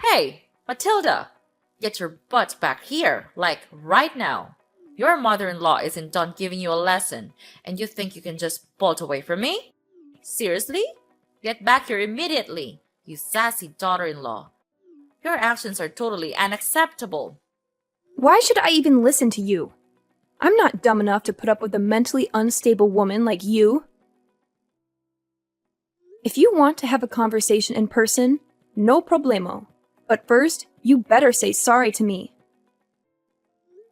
Hey, Matilda, get your butt back here, like right now. Your mother-in-law isn't done giving you a lesson, and you think you can just bolt away from me? Seriously? Get back here immediately, you sassy daughter-in-law. Your actions are totally unacceptable. Why should I even listen to you? I'm not dumb enough to put up with a mentally unstable woman like you. If you want to have a conversation in person, no problemo. But first, you better say sorry to me.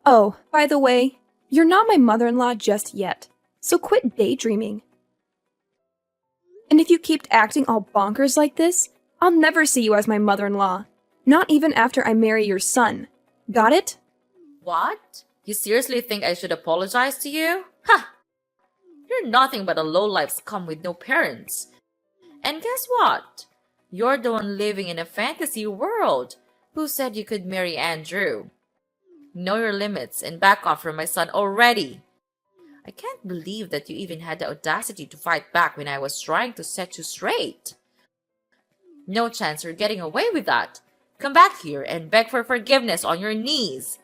Oh, by the way, you're not my mother-in-law just yet, so quit daydreaming. And if you keep acting all bonkers like this, I'll never see you as my mother-in-law, not even after I marry your son. Got it? What? You seriously think I should apologize to you? Ha! You're nothing but a lowlife scum with no parents. And guess what? You're the one living in a fantasy world. Who said you could marry Andrew? Know your limits and back off from my son already. I can't believe that you even had the audacity to fight back when I was trying to set you straight. No chance you're getting away with that. Come back here and beg for forgiveness on your knees.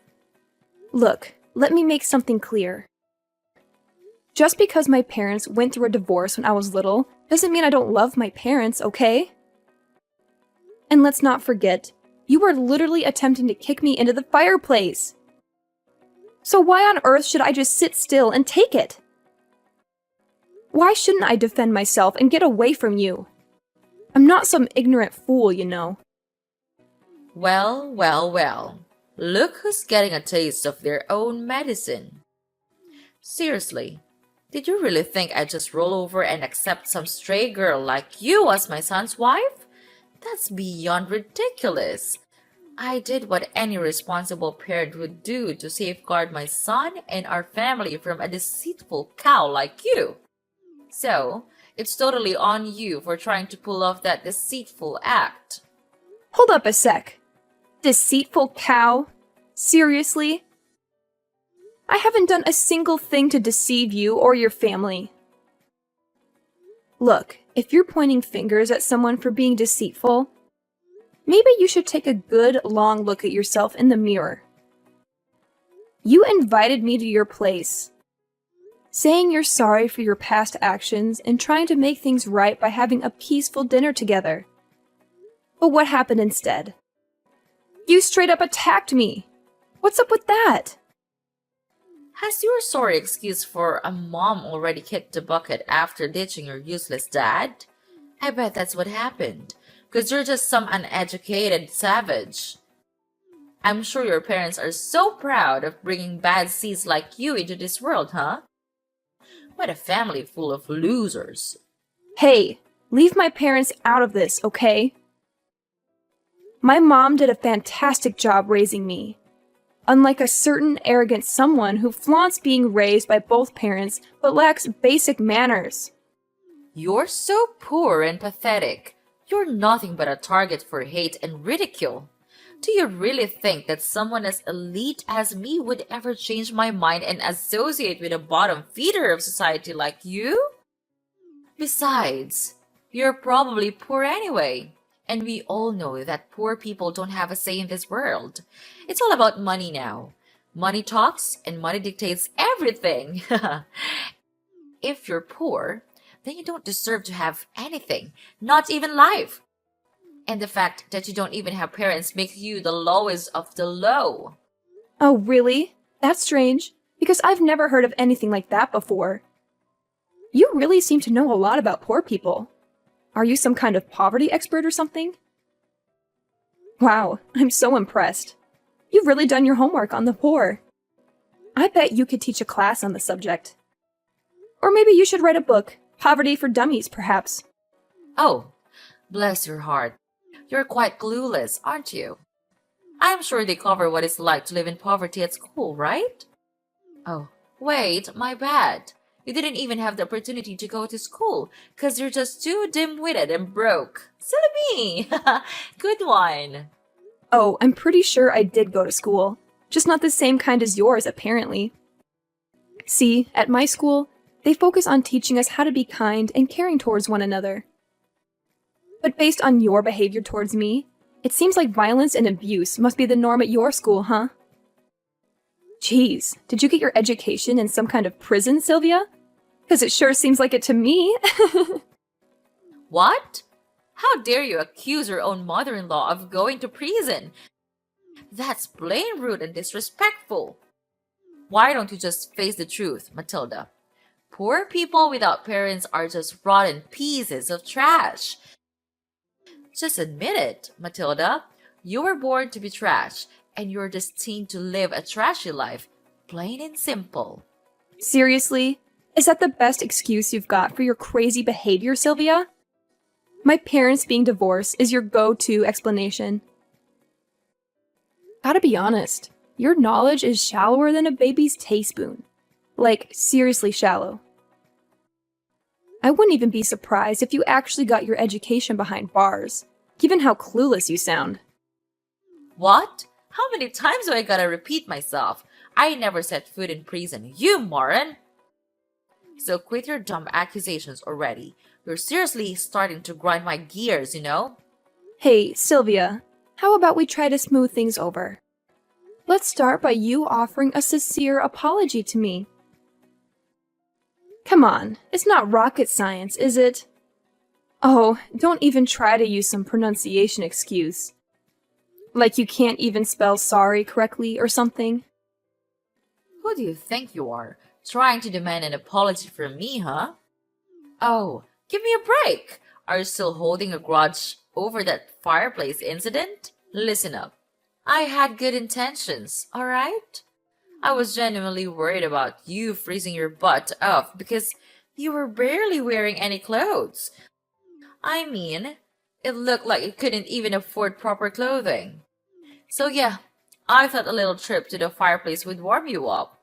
Look, let me make something clear. Just because my parents went through a divorce when I was little doesn't mean I don't love my parents, okay? And let's not forget, you were literally attempting to kick me into the fireplace. So why on earth should I just sit still and take it? Why shouldn't I defend myself and get away from you? I'm not some ignorant fool, you know. Well, well, well. Look who's getting a taste of their own medicine. Seriously, did you really think I'd just roll over and accept some stray girl like you as my son's wife? That's beyond ridiculous. I did what any responsible parent would do to safeguard my son and our family from a deceitful cow like you. So, it's totally on you for trying to pull off that deceitful act. Hold up a sec. Deceitful cow? Seriously? I haven't done a single thing to deceive you or your family. Look, if you're pointing fingers at someone for being deceitful, maybe you should take a good, long look at yourself in the mirror. You invited me to your place, saying you're sorry for your past actions and trying to make things right by having a peaceful dinner together. But what happened instead? You straight up attacked me. What's up with that? Has your sorry excuse for a mom already kicked the bucket after ditching your useless dad? I bet that's what happened, because you're just some uneducated savage. I'm sure your parents are so proud of bringing bad seeds like you into this world, huh? What a family full of losers. Hey, leave my parents out of this, okay? My mom did a fantastic job raising me. Unlike a certain arrogant someone who flaunts being raised by both parents but lacks basic manners. You're so poor and pathetic. You're nothing but a target for hate and ridicule. Do you really think that someone as elite as me would ever change my mind and associate with a bottom feeder of society like you? Besides, you're probably poor anyway. And we all know that poor people don't have a say in this world. It's all about money now. Money talks and money dictates everything. If you're poor, then you don't deserve to have anything, not even life. And the fact that you don't even have parents makes you the lowest of the low. Oh, really? That's strange, because I've never heard of anything like that before. You really seem to know a lot about poor people. Are you some kind of poverty expert or something? Wow, I'm so impressed. You've really done your homework on the poor. I bet you could teach a class on the subject. Or maybe you should write a book, Poverty for Dummies, perhaps. Oh, bless your heart. You're quite clueless, aren't you? I'm sure they cover what it's like to live in poverty at school, right? Oh, wait, my bad. You didn't even have the opportunity to go to school because you're just too dim-witted and broke. Silly me! Good one. Oh, I'm pretty sure I did go to school. Just not the same kind as yours, apparently. See, at my school, they focus on teaching us how to be kind and caring towards one another. But based on your behavior towards me, It seems like violence and abuse must be the norm at your school, huh? Geez, did you get your education in some kind of prison, Sylvia? Because it sure seems like it to me. What? How dare you accuse your own mother-in-law of going to prison? That's plain rude and disrespectful. Why don't you just face the truth, Matilda? Poor people without parents are just rotten pieces of trash. Just admit it, Matilda. You were born to be trash, and you're destined to live a trashy life. Plain and simple. Seriously? Is that the best excuse you've got for your crazy behavior, Sylvia? My parents being divorced is your go-to explanation. Gotta be honest, your knowledge is shallower than a baby's teaspoon. Like, seriously shallow. I wouldn't even be surprised if you actually got your education behind bars, given how clueless you sound. What? How many times do I gotta repeat myself? I never set foot in prison, you moron! So quit your dumb accusations already. You're seriously starting to grind my gears, you know? Hey, Sylvia, how about we try to smooth things over? Let's start by you offering a sincere apology to me. Come on, it's not rocket science, is it? Oh, don't even try to use some pronunciation excuse. Like you can't even spell sorry correctly or something. Who do you think you are? Trying to demand an apology from me, huh? Oh, give me a break! Are you still holding a grudge over that fireplace incident? Listen up. I had good intentions, alright? I was genuinely worried about you freezing your butt off because you were barely wearing any clothes. I mean, it looked like you couldn't even afford proper clothing. So yeah, I thought a little trip to the fireplace would warm you up.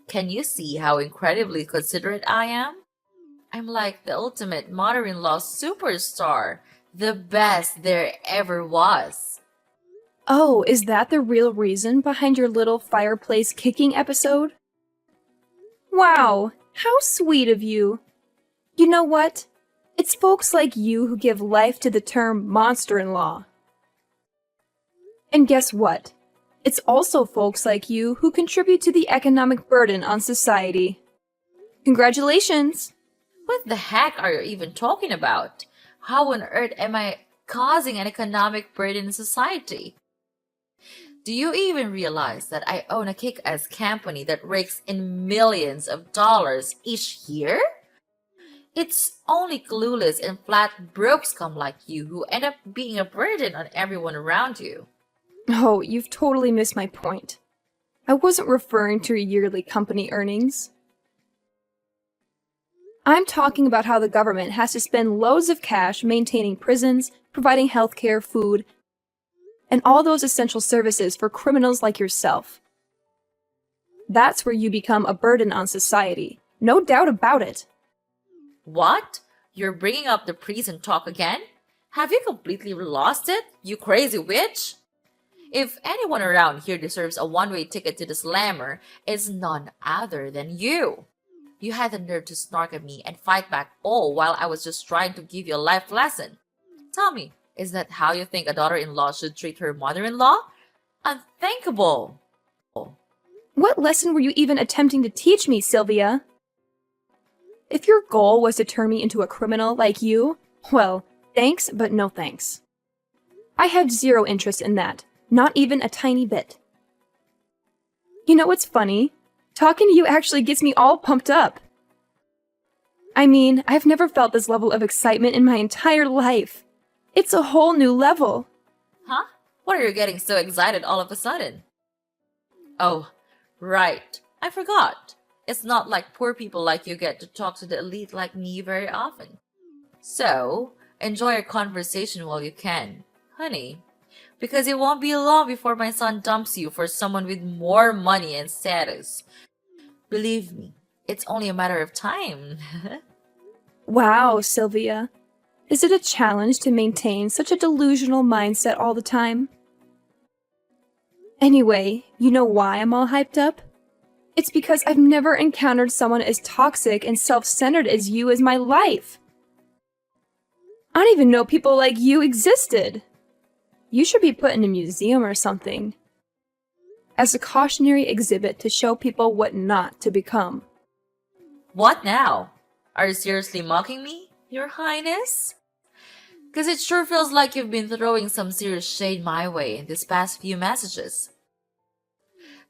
Can you see how incredibly considerate I am? I'm like the ultimate mother-in-law superstar, the best there ever was. Oh, is that the real reason behind your little fireplace kicking episode? Wow, how sweet of you. You know what? It's folks like you who give life to the term monster-in-law. And guess what? It's also folks like you who contribute to the economic burden on society. Congratulations! What the heck are you even talking about? How on earth am I causing an economic burden in society? Do you even realize that I own a kick-ass company that rakes in millions of dollars each year? It's only clueless and flat broke scum like you who end up being a burden on everyone around you. Oh, you've totally missed my point. I wasn't referring to your yearly company earnings. I'm talking about how the government has to spend loads of cash maintaining prisons, providing healthcare, food, and all those essential services for criminals like yourself. That's where you become a burden on society. No doubt about it. What? You're bringing up the prison talk again? Have you completely lost it, you crazy witch? If anyone around here deserves a one-way ticket to the slammer, it's none other than you. You had the nerve to snark at me and fight back all while I was just trying to give you a life lesson. Tell me, is that how you think a daughter-in-law should treat her mother-in-law? Unthinkable! What lesson were you even attempting to teach me, Sylvia? If your goal was to turn me into a criminal like you, well, thanks, but no thanks. I have zero interest in that, not even a tiny bit. You know what's funny? Talking to you actually gets me all pumped up. I mean, I've never felt this level of excitement in my entire life. It's a whole new level. Huh? What are you getting so excited all of a sudden? Oh, right. I forgot. It's not like poor people like you get to talk to the elite like me very often. So, enjoy your conversation while you can, honey. Because it won't be long before my son dumps you for someone with more money and status. Believe me, it's only a matter of time. Wow, Sylvia. Is it a challenge to maintain such a delusional mindset all the time? Anyway, you know why I'm all hyped up? It's because I've never encountered someone as toxic and self-centered as you in my life. I don't even know people like you existed. You should be put in a museum or something, as a cautionary exhibit to show people what not to become. What now? Are you seriously mocking me, Your Highness? Because it sure feels like you've been throwing some serious shade my way in these past few messages.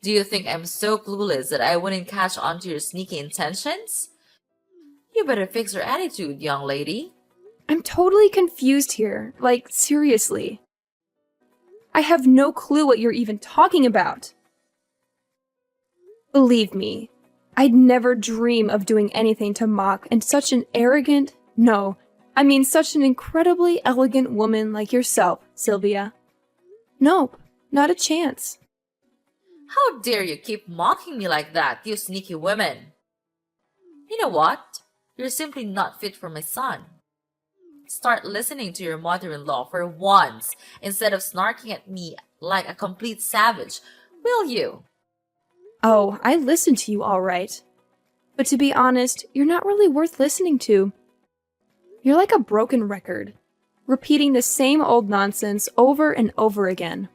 Do you think I'm so clueless that I wouldn't catch on to your sneaky intentions? You better fix your attitude, young lady. I'm totally confused here, like, seriously. I have no clue what you're even talking about. Believe me, I'd never dream of doing anything to mock and such an arrogant, such an incredibly elegant woman like yourself, Sylvia. Nope, not a chance. How dare you keep mocking me like that, you sneaky women? You know what? You're simply not fit for my son. Start listening to your mother-in-law for once instead of snarking at me like a complete savage, will you? Oh, I listen to you all right. But to be honest, you're not really worth listening to. You're like a broken record, repeating the same old nonsense over and over again.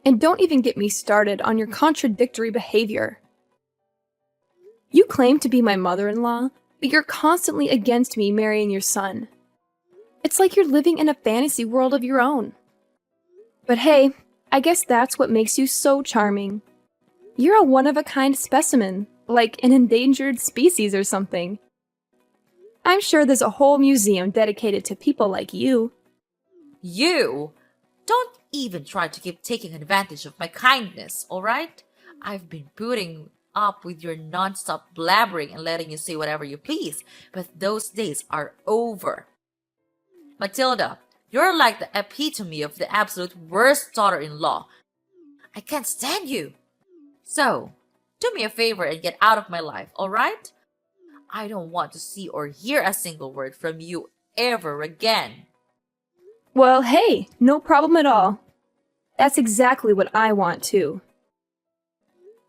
And don't even get me started on your contradictory behavior. You claim to be my mother-in-law, but you're constantly against me marrying your son. It's like you're living in a fantasy world of your own. But hey, I guess that's what makes you so charming. You're a one-of-a-kind specimen, like an endangered species or something. I'm sure there's a whole museum dedicated to people like you. You? Don't even try to keep taking advantage of my kindness, alright? I've been putting up with your non-stop blabbering and letting you say whatever you please, but those days are over. Matilda, you're like the epitome of the absolute worst daughter-in-law. I can't stand you. So, do me a favor and get out of my life, alright? I don't want to see or hear a single word from you ever again. Well, hey, no problem at all. That's exactly what I want too.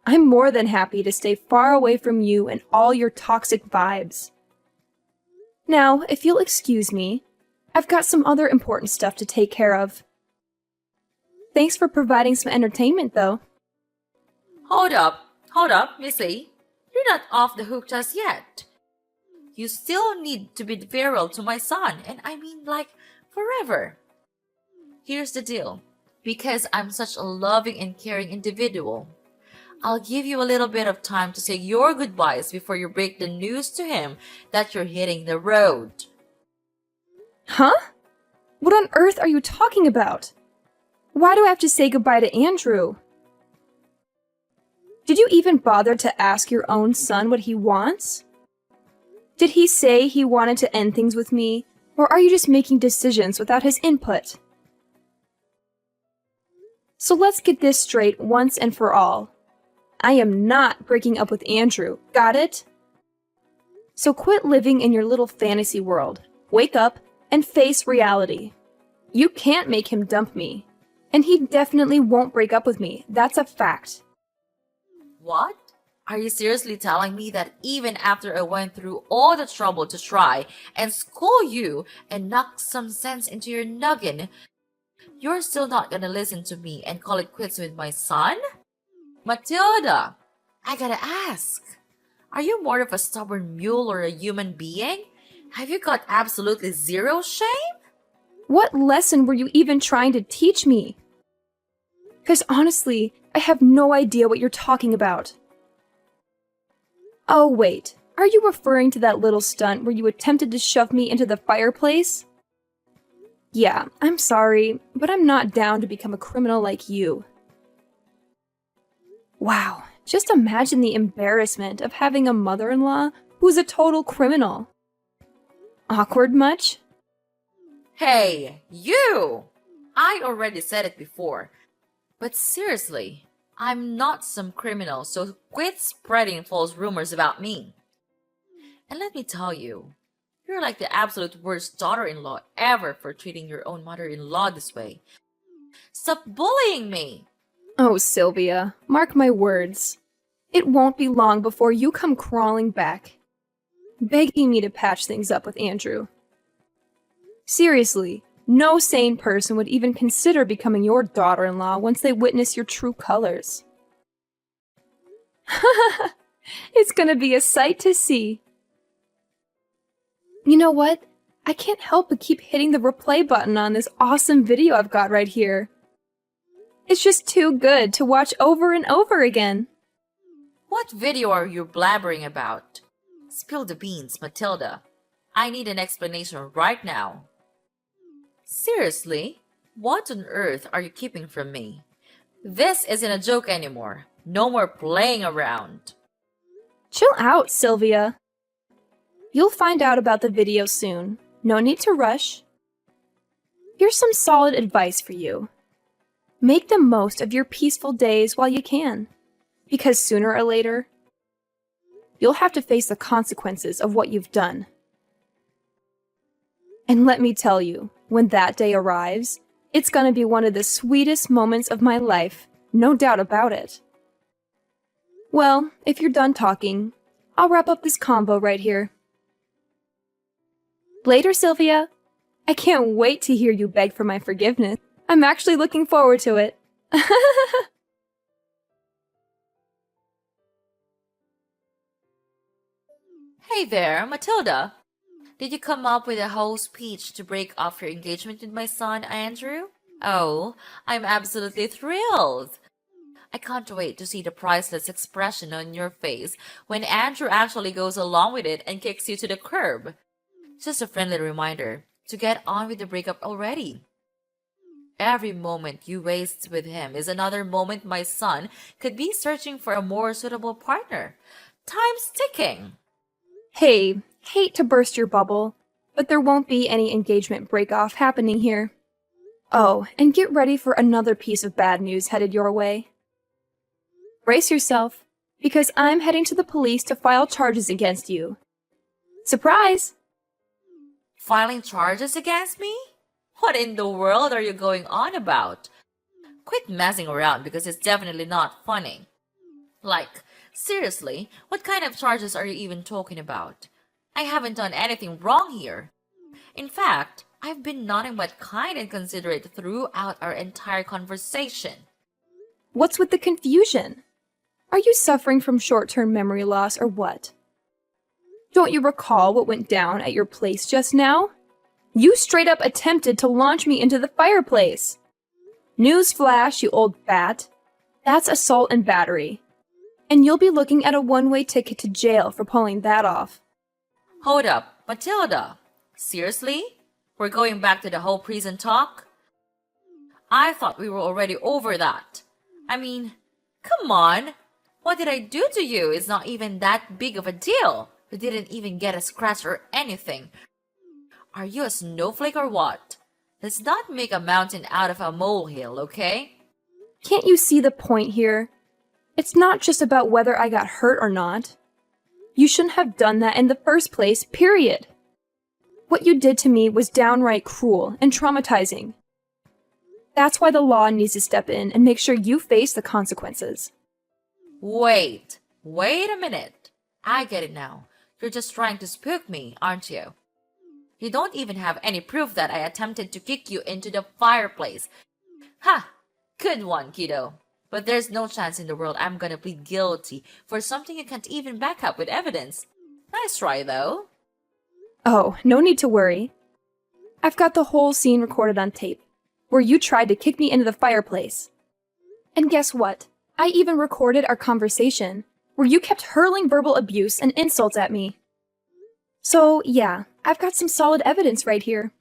I'm more than happy to stay far away from you and all your toxic vibes. Now, if you'll excuse me, I've got some other important stuff to take care of. Thanks for providing some entertainment, though. Hold up, Missy. You're not off the hook just yet. You still need to be farewell to my son, and I mean like forever. Here's the deal. Because I'm such a loving and caring individual, I'll give you a little bit of time to say your goodbyes before you break the news to him that you're hitting the road. Huh? What on earth are you talking about? Why do I have to say goodbye to Andrew? Did you even bother to ask your own son what he wants? Did he say he wanted to end things with me, or are you just making decisions without his input? So let's get this straight once and for all. I am not breaking up with Andrew, got it? So quit living in your little fantasy world. Wake up and face reality. You can't make him dump me. And he definitely won't break up with me. That's a fact. What? Are you seriously telling me that even after I went through all the trouble to try and school you and knock some sense into your noggin, you're still not gonna listen to me and call it quits with my son? Matilda, I gotta ask, are you more of a stubborn mule or a human being? Have you got absolutely zero shame? What lesson were you even trying to teach me? Because honestly, I have no idea what you're talking about. Oh wait, are you referring to that little stunt where you attempted to shove me into the fireplace? Yeah, I'm sorry, but I'm not down to become a criminal like you. Wow, just imagine the embarrassment of having a mother-in-law who's a total criminal. Awkward much? Hey, you! I already said it before. But seriously, I'm not some criminal, so quit spreading false rumors about me. And let me tell you, you're like the absolute worst daughter-in-law ever for treating your own mother-in-law this way. Stop bullying me! Oh, Sylvia, mark my words. It won't be long before you come crawling back, begging me to patch things up with Andrew. Seriously, No sane person would even consider becoming your daughter-in-law once they witness your true colors. It's gonna be a sight to see. You know what? I can't help but keep hitting the replay button on this awesome video I've got right here. It's just too good to watch over and over again. What video are you blabbering about? Spill the beans, Matilda. I need an explanation right now. Seriously? What on earth are you keeping from me? This isn't a joke anymore. No more playing around. Chill out, Sylvia. You'll find out about the video soon. No need to rush. Here's some solid advice for you. Make the most of your peaceful days while you can, because sooner or later, you'll have to face the consequences of what you've done. And let me tell you, when that day arrives, it's gonna be one of the sweetest moments of my life, no doubt about it. Well, if you're done talking, I'll wrap up this combo right here. Later, Sylvia. I can't wait to hear you beg for my forgiveness. I'm actually looking forward to it. Hey there, Matilda. Did you come up with a whole speech to break off your engagement with my son, Andrew? Oh, I'm absolutely thrilled. I can't wait to see the priceless expression on your face when Andrew actually goes along with it and kicks you to the curb. Just a friendly reminder to get on with the breakup already. Every moment you waste with him is another moment my son could be searching for a more suitable partner. Time's ticking. Hey, hate to burst your bubble, but there won't be any engagement break-off happening here. Oh, and get ready for another piece of bad news headed your way. Brace yourself, because I'm heading to the police to file charges against you. Surprise! Filing charges against me? What in the world are you going on about? Quit messing around because it's definitely not funny. Like, seriously, what kind of charges are you even talking about? I haven't done anything wrong here. In fact, I've been nothing but kind and considerate throughout our entire conversation. What's with the confusion? Are you suffering from short-term memory loss or what? Don't you recall what went down at your place just now? You straight up attempted to launch me into the fireplace. Newsflash, you old bat. That's assault and battery. And you'll be looking at a one-way ticket to jail for pulling that off. Hold up, Matilda. Seriously? We're going back to the whole prison talk? I thought we were already over that. I mean, come on. What did I do to you? It's not even that big of a deal. You didn't even get a scratch or anything. Are you a snowflake or what? Let's not make a mountain out of a molehill, okay? Can't you see the point here? It's not just about whether I got hurt or not. You shouldn't have done that in the first place, period. What you did to me was downright cruel and traumatizing. That's why the law needs to step in and make sure you face the consequences. Wait a minute. I get it now. You're just trying to spook me, aren't you? You don't even have any proof that I attempted to kick you into the fireplace. Ha! Good one, kiddo. But there's no chance in the world I'm gonna plead guilty for something you can't even back up with evidence. Nice try, though. Oh, no need to worry. I've got the whole scene recorded on tape, where you tried to kick me into the fireplace. And guess what? I even recorded our conversation, where you kept hurling verbal abuse and insults at me. So, yeah, I've got some solid evidence right here.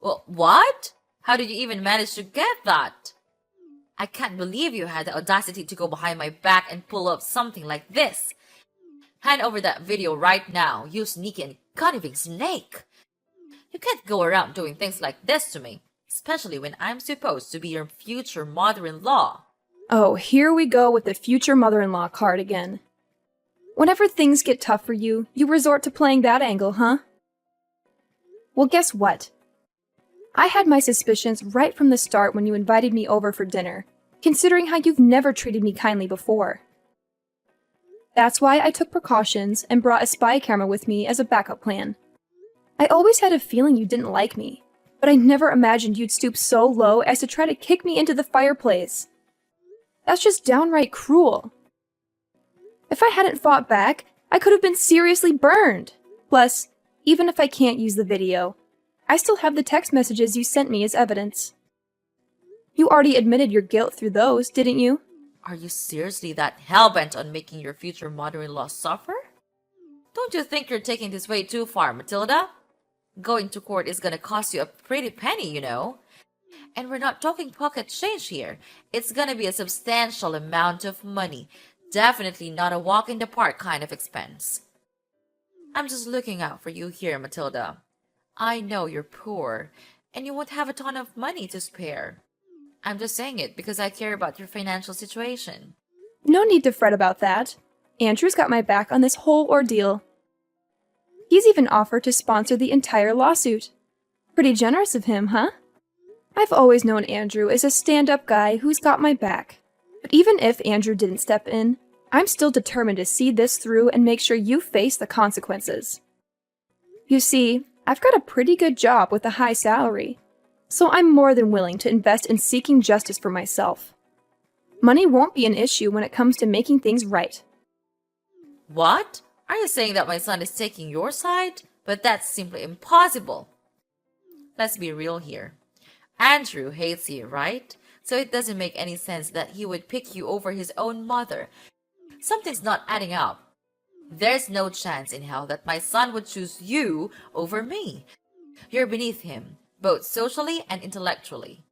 Well, what? How did you even manage to get that? I can't believe you had the audacity to go behind my back and pull up something like this. Hand over that video right now, you sneaky and conniving snake. You can't go around doing things like this to me, especially when I'm supposed to be your future mother-in-law. Oh, here we go with the future mother-in-law card again. Whenever things get tough for you, you resort to playing that angle, huh? Well, guess what? I had my suspicions right from the start when you invited me over for dinner, considering how you've never treated me kindly before. That's why I took precautions and brought a spy camera with me as a backup plan. I always had a feeling you didn't like me, but I never imagined you'd stoop so low as to try to kick me into the fireplace. That's just downright cruel. If I hadn't fought back, I could have been seriously burned. Plus, even if I can't use the video, I still have the text messages you sent me as evidence. You already admitted your guilt through those, didn't you? Are you seriously that hellbent on making your future mother-in-law suffer? Don't you think you're taking this way too far, Matilda? Going to court is gonna cost you a pretty penny, you know. And we're not talking pocket change here. It's gonna be a substantial amount of money. Definitely not a walk in the park kind of expense. I'm just looking out for you here, Matilda. I know you're poor, and you won't have a ton of money to spare. I'm just saying it because I care about your financial situation. No need to fret about that. Andrew's got my back on this whole ordeal. He's even offered to sponsor the entire lawsuit. Pretty generous of him, huh? I've always known Andrew as a stand-up guy who's got my back. But even if Andrew didn't step in, I'm still determined to see this through and make sure you face the consequences. You see, I've got a pretty good job with a high salary, so I'm more than willing to invest in seeking justice for myself. Money won't be an issue when it comes to making things right. What? Are you saying that my son is taking your side? But that's simply impossible. Let's be real here. Andrew hates you, right? So it doesn't make any sense that he would pick you over his own mother. Something's not adding up. There's no chance in hell that my son would choose you over me. You're beneath him, both socially and intellectually.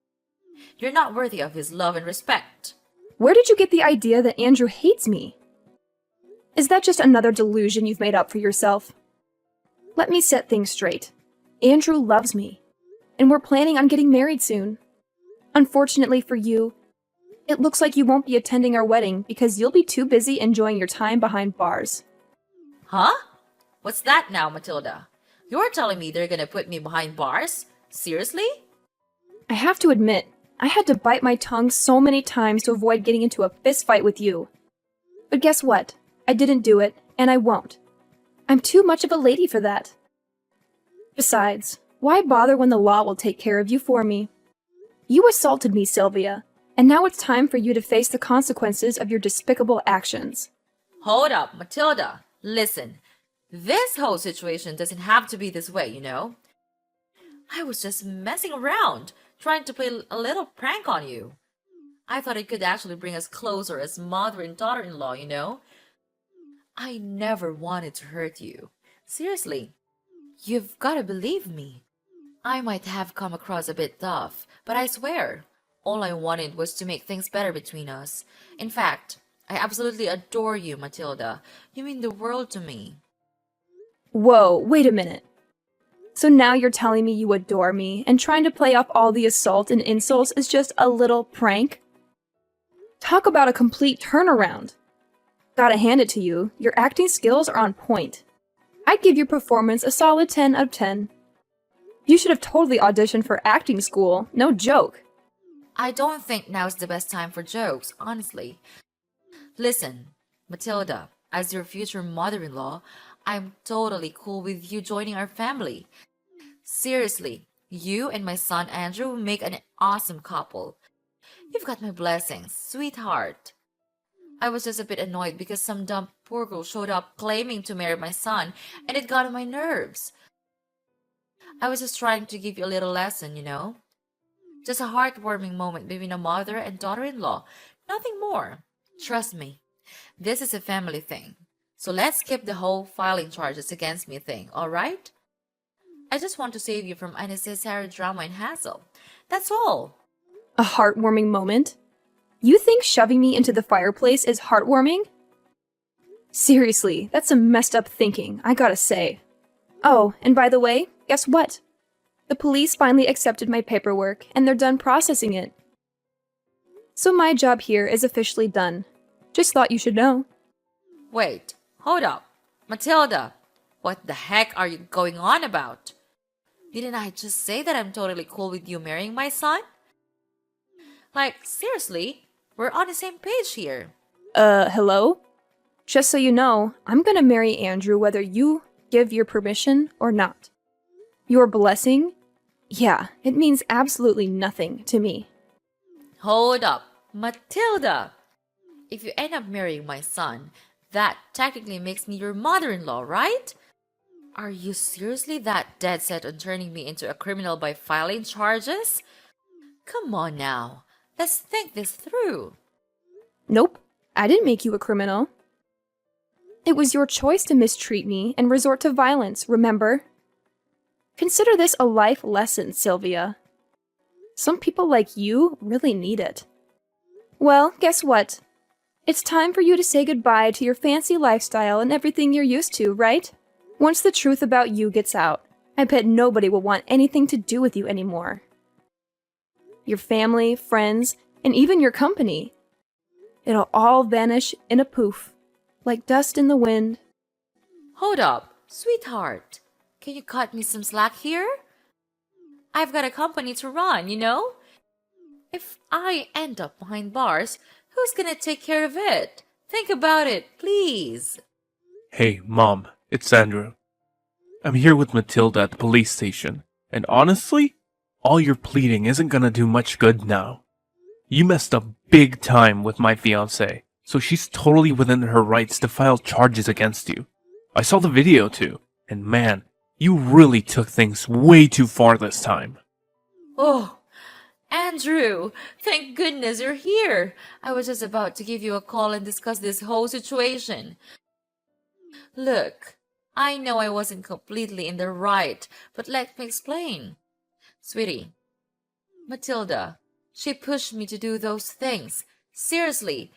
You're not worthy of his love and respect. Where did you get the idea that Andrew hates me? Is that just another delusion you've made up for yourself? Let me set things straight. Andrew loves me, and we're planning on getting married soon. Unfortunately for you, it looks like you won't be attending our wedding because you'll be too busy enjoying your time behind bars. Huh? What's that now, Matilda? You're telling me they're gonna put me behind bars? Seriously? I have to admit, I had to bite my tongue so many times to avoid getting into a fist fight with you. But guess what? I didn't do it, and I won't. I'm too much of a lady for that. Besides, why bother when the law will take care of you for me? You assaulted me, Sylvia, and now it's time for you to face the consequences of your despicable actions. Hold up, Matilda. Listen, this whole situation doesn't have to be this way, you know? I was just messing around, trying to play a little prank on you. I thought it could actually bring us closer as mother and daughter-in-law, you know? I never wanted to hurt you. Seriously, you've got to believe me. I might have come across a bit tough, but I swear, all I wanted was to make things better between us. In fact, I absolutely adore you, Matilda. You mean the world to me. Whoa, wait a minute. So now you're telling me you adore me, and trying to play off all the assault and insults is just a little prank? Talk about a complete turnaround. Gotta hand it to you, your acting skills are on point. I'd give your performance a solid 10 out of 10. You should have totally auditioned for acting school, no joke. I don't think now's the best time for jokes, honestly. Listen, Matilda, as your future mother-in-law, I'm totally cool with you joining our family. Seriously, you and my son Andrew will make an awesome couple. You've got my blessings, sweetheart. I was just a bit annoyed because some dumb poor girl showed up claiming to marry my son, and it got on my nerves. I was just trying to give you a little lesson, you know? Just a heartwarming moment between a mother and daughter-in-law. Nothing more. Trust me, this is a family thing. So let's skip the whole filing charges against me thing, alright? I just want to save you from unnecessary drama and hassle. That's all. A heartwarming moment? You think shoving me into the fireplace is heartwarming? Seriously, that's some messed up thinking, I gotta say. Oh, and by the way, guess what? The police finally accepted my paperwork, and they're done processing it. So my job here is officially done. Just thought you should know. Wait, hold up. Matilda, what the heck are you going on about? Didn't I just say that I'm totally cool with you marrying my son? Like, seriously, we're on the same page here. Hello? Just so you know, I'm gonna marry Andrew whether you give your permission or not. Your blessing, Yeah, it means absolutely nothing to me. Hold up, Matilda! If you end up marrying my son, that technically makes me your mother-in-law, right? Are you seriously that dead set on turning me into a criminal by filing charges? Come on now, let's think this through. Nope, I didn't make you a criminal. It was your choice to mistreat me and resort to violence, remember? Consider this a life lesson, Sylvia. Some people like you really need it. Well, guess what? It's time for you to say goodbye to your fancy lifestyle and everything you're used to, right? Once the truth about you gets out, I bet nobody will want anything to do with you anymore. Your family, friends, and even your company. It'll all vanish in a poof, like dust in the wind. Hold up, sweetheart. Can you cut me some slack here? I've got a company to run, you know? If I end up behind bars, who's gonna take care of it? Think about it, please. Hey, Mom, it's Andrew. I'm here with Matilda at the police station, and honestly, all your pleading isn't gonna do much good now. You messed up big time with my fiancée, so she's totally within her rights to file charges against you. I saw the video too, and man, you really took things way too far this time. Oh, Andrew, thank goodness you're here. I was just about to give you a call and discuss this whole situation. Look, I know I wasn't completely in the right, but let me explain. Sweetie, Matilda, she pushed me to do those things. Seriously.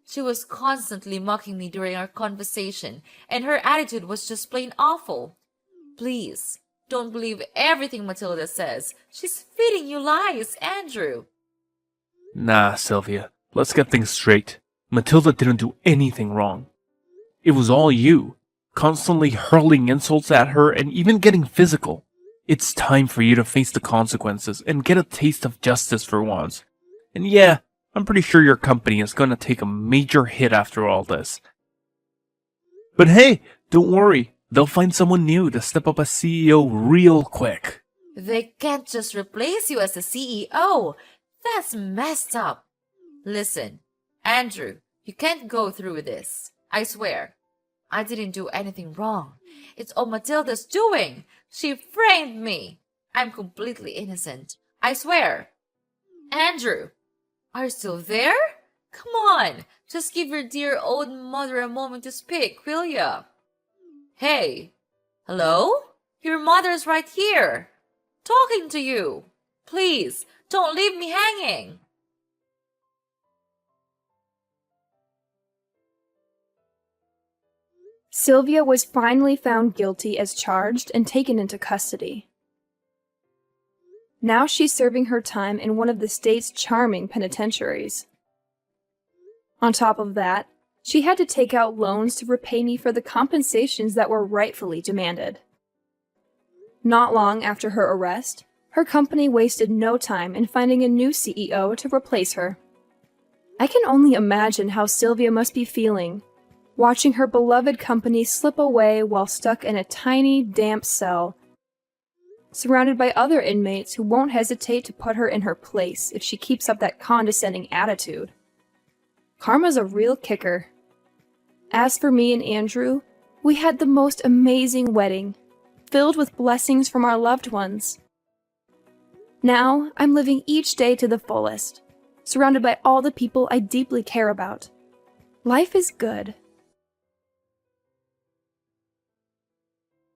She was constantly mocking me during our conversation, and her attitude was just plain awful. Please, don't believe everything Matilda says. She's feeding you lies, Andrew. Nah, Sylvia, let's get things straight. Matilda didn't do anything wrong. It was all you, constantly hurling insults at her and even getting physical. It's time for you to face the consequences and get a taste of justice for once. And yeah, I'm pretty sure your company is gonna take a major hit after all this. But hey, don't worry, they'll find someone new to step up as CEO real quick. They can't just replace you as the CEO. That's messed up. Listen, Andrew, you can't go through with this. I swear. I didn't do anything wrong. It's all Matilda's doing. She framed me. I'm completely innocent. I swear. Andrew, are you still there? Come on, just give your dear old mother a moment to speak, will ya? Hey, hello? Your mother's right here, talking to you. Please, don't leave me hanging. Sylvia was finally found guilty as charged and taken into custody. Now she's serving her time in one of the state's charming penitentiaries. On top of that, she had to take out loans to repay me for the compensations that were rightfully demanded. Not long after her arrest, her company wasted no time in finding a new CEO to replace her. I can only imagine how Sylvia must be feeling, watching her beloved company slip away while stuck in a tiny, damp cell, surrounded by other inmates who won't hesitate to put her in her place if she keeps up that condescending attitude. Karma's a real kicker. As for me and Andrew, we had the most amazing wedding, filled with blessings from our loved ones. Now, I'm living each day to the fullest, surrounded by all the people I deeply care about. Life is good.